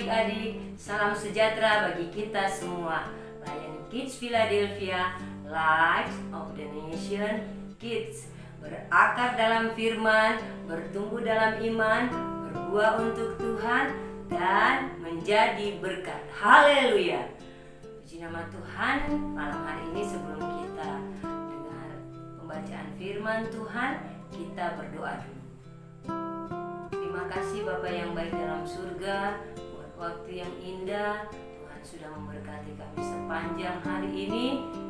adik-adik, salam sejahtera bagi kita semua. Layan Kids Philadelphia, Light of the Nation Kids, berakar dalam firman, bertumbuh dalam iman, berbuah untuk Tuhan, dan menjadi berkat. Haleluya. Puji nama Tuhan. Malam hari ini sebelum kita dengar pembacaan firman Tuhan, kita berdoa dulu. Terima kasih Bapa yang baik dalam surga, buat waktu yang indah. Tuhan sudah memberkati kami sepanjang hari ini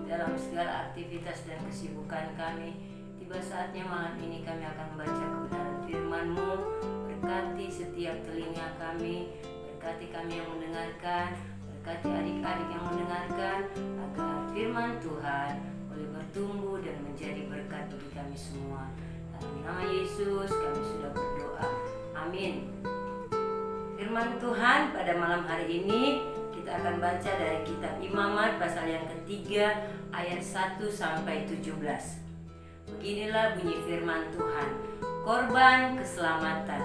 dalam segala aktivitas dan kesibukan kami. Tiba saatnya malam ini kami akan membaca kebenaran firman-Mu. Berkati setiap telinga kami, berkati kami yang mendengarkan, berkati adik-adik yang mendengarkan, agar firman Tuhan boleh bertumbuh dan menjadi berkat bagi kami semua. Dalam nama Yesus kami sudah berdoa. Amin. Firman Tuhan pada malam hari ini kita akan baca dari kitab Imamat pasal yang ketiga ayat 1 sampai 17. Beginilah bunyi firman Tuhan. Korban keselamatan.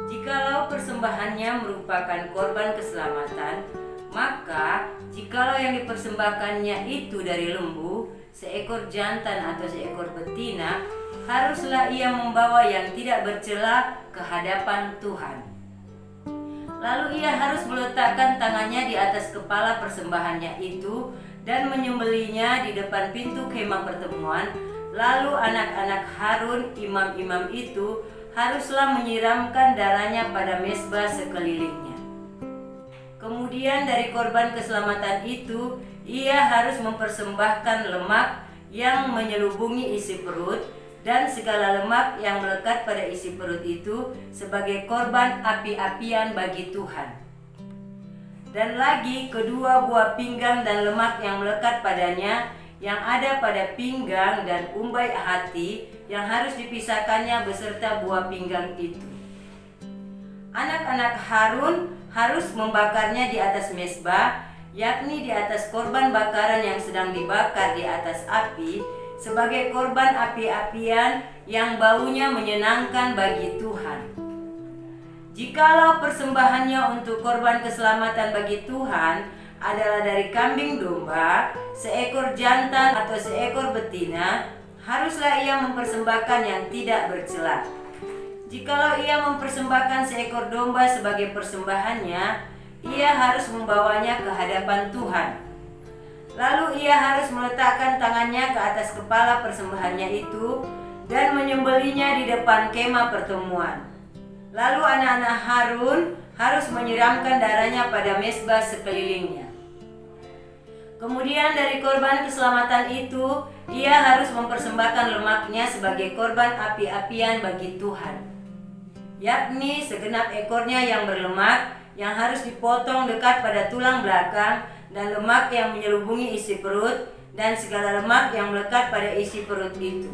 Jikalau persembahannya merupakan korban keselamatan, maka jikalau yang dipersembahkannya itu dari lembu, seekor jantan atau seekor betina, haruslah ia membawa yang tidak bercela ke hadapan Tuhan. Lalu ia harus meletakkan tangannya di atas kepala persembahannya itu dan menyembelihnya di depan pintu kemah pertemuan. Lalu anak-anak Harun, imam-imam itu, haruslah menyiramkan darahnya pada mezbah sekelilingnya. Kemudian dari korban keselamatan itu, ia harus mempersembahkan lemak yang menyelubungi isi perut dan segala lemak yang melekat pada isi perut itu sebagai korban api-apian bagi Tuhan. Dan lagi kedua buah pinggang dan lemak yang melekat padanya yang ada pada pinggang dan umbai hati yang harus dipisahkannya beserta buah pinggang itu. Anak-anak Harun harus membakarnya di atas mezbah, yakni di atas korban bakaran yang sedang dibakar di atas api, sebagai korban api-apian yang baunya menyenangkan bagi Tuhan. Jikalau persembahannya untuk korban keselamatan bagi Tuhan adalah dari kambing domba, seekor jantan atau seekor betina, haruslah ia mempersembahkan yang tidak bercela. Jikalau ia mempersembahkan seekor domba sebagai persembahannya, ia harus membawanya ke hadapan Tuhan. Lalu ia harus meletakkan tangannya ke atas kepala persembahannya itu dan menyembelihnya di depan kemah pertemuan. Lalu anak-anak Harun harus menyiramkan darahnya pada mezbah sekelilingnya. Kemudian dari korban keselamatan itu, ia harus mempersembahkan lemaknya sebagai korban api-apian bagi Tuhan, yakni segenap ekornya yang berlemak, yang harus dipotong dekat pada tulang belakang, dan lemak yang menyelubungi isi perut, dan segala lemak yang melekat pada isi perut itu.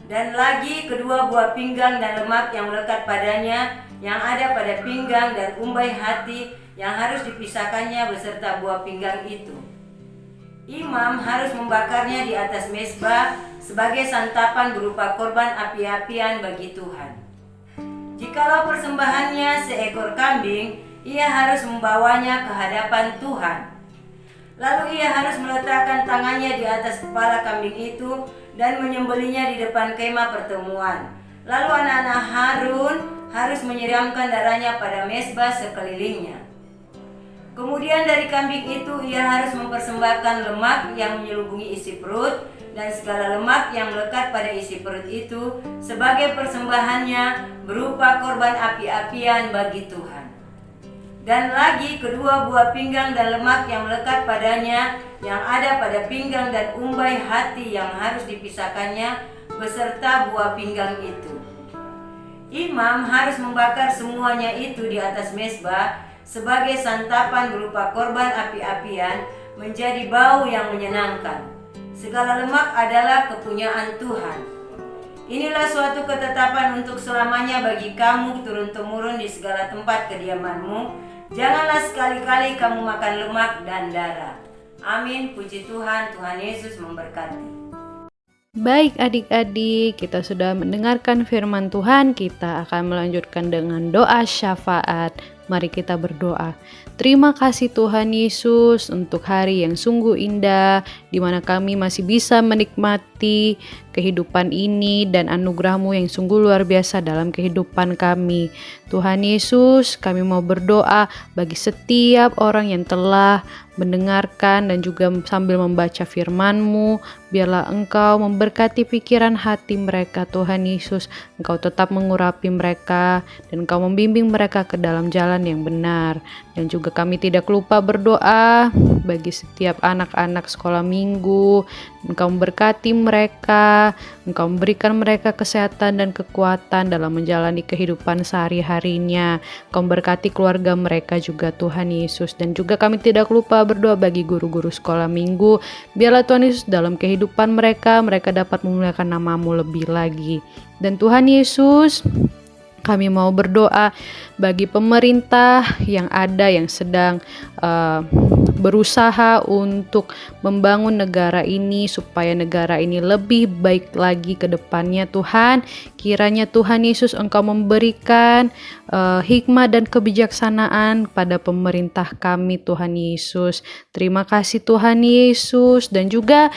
Dan lagi kedua buah pinggang dan lemak yang melekat padanya, yang ada pada pinggang dan umbai hati, yang harus dipisahkannya beserta buah pinggang itu. Imam harus membakarnya di atas mezbah sebagai santapan berupa korban api-apian bagi Tuhan. Jikalau persembahannya seekor kambing, ia harus membawanya ke hadapan Tuhan. Lalu ia harus meletakkan tangannya di atas kepala kambing itu dan menyembelihnya di depan kemah pertemuan. Lalu anak-anak Harun harus menyiramkan darahnya pada mezbah sekelilingnya. Kemudian dari kambing itu ia harus mempersembahkan lemak yang menyelubungi isi perut dan segala lemak yang melekat pada isi perut itu sebagai persembahannya berupa korban api-apian bagi Tuhan. Dan lagi kedua buah pinggang dan lemak yang melekat padanya, yang ada pada pinggang dan umbai hati yang harus dipisahkannya beserta buah pinggang itu. Imam harus membakar semuanya itu di atas mezbah sebagai santapan berupa korban api-apian, menjadi bau yang menyenangkan. Segala lemak adalah kepunyaan Tuhan. Inilah suatu ketetapan untuk selamanya bagi kamu turun-temurun di segala tempat kediamanmu. Janganlah sekali-kali kamu makan lemak dan darah. Amin. Puji Tuhan. Tuhan Yesus memberkati. Baik adik-adik, kita sudah mendengarkan firman Tuhan. Kita akan melanjutkan dengan doa syafaat. Mari kita berdoa. Terima kasih Tuhan Yesus untuk hari yang sungguh indah, di mana kami masih bisa menikmati kehidupan ini dan anugerah-Mu yang sungguh luar biasa dalam kehidupan kami. Tuhan Yesus, kami mau berdoa bagi setiap orang yang telah mendengarkan dan juga sambil membaca firman-Mu. Biarlah Engkau memberkati pikiran hati mereka Tuhan Yesus. Engkau tetap mengurapi mereka dan Engkau membimbing mereka ke dalam jalan yang benar. Dan juga kami tidak lupa berdoa bagi setiap anak-anak sekolah minggu. Engkau memberkati mereka, Engkau memberikan mereka kesehatan dan kekuatan dalam menjalani kehidupan sehari-harinya. Engkau memberkati keluarga mereka juga Tuhan Yesus. Dan juga kami tidak lupa berdoa bagi guru-guru sekolah minggu. Biarlah Tuhan Yesus dalam kehidupan mereka dapat memuliakan nama-Mu lebih lagi. Dan Tuhan Yesus, kami mau berdoa bagi pemerintah yang ada yang sedang berusaha untuk membangun negara ini supaya negara ini lebih baik lagi ke depannya Tuhan. Kiranya Tuhan Yesus Engkau memberikan hikmah dan kebijaksanaan pada pemerintah kami Tuhan Yesus. Terima kasih Tuhan Yesus. Dan juga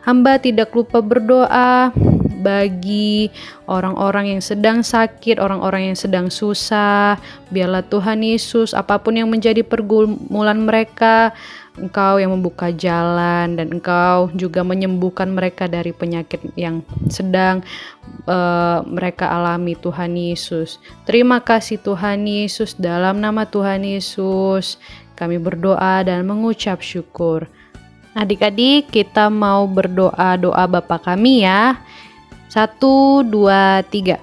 hamba tidak lupa berdoa bagi orang-orang yang sedang sakit, orang-orang yang sedang susah. Biarlah Tuhan Yesus, apapun yang menjadi pergumulan mereka, Engkau yang membuka jalan dan Engkau juga menyembuhkan mereka dari penyakit yang sedang mereka alami Tuhan Yesus. Terima kasih Tuhan Yesus, dalam nama Tuhan Yesus kami berdoa dan mengucap syukur. Adik-adik, kita mau berdoa doa Bapa kami ya. 1, 2, 3.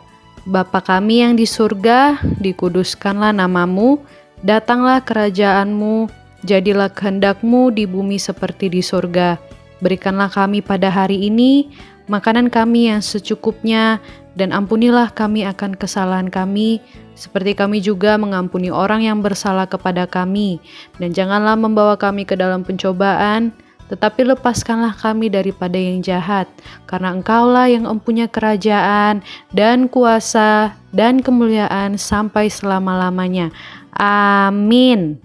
Bapa kami yang di surga, dikuduskanlah nama-Mu, datanglah kerajaan-Mu, jadilah kehendak-Mu di bumi seperti di surga. Berikanlah kami pada hari ini makanan kami yang secukupnya, dan ampunilah kami akan kesalahan kami, seperti kami juga mengampuni orang yang bersalah kepada kami. Dan janganlah membawa kami ke dalam pencobaan, tetapi lepaskanlah kami daripada yang jahat, karena Engkaulah yang mempunyai kerajaan dan kuasa dan kemuliaan sampai selama-lamanya. Amin.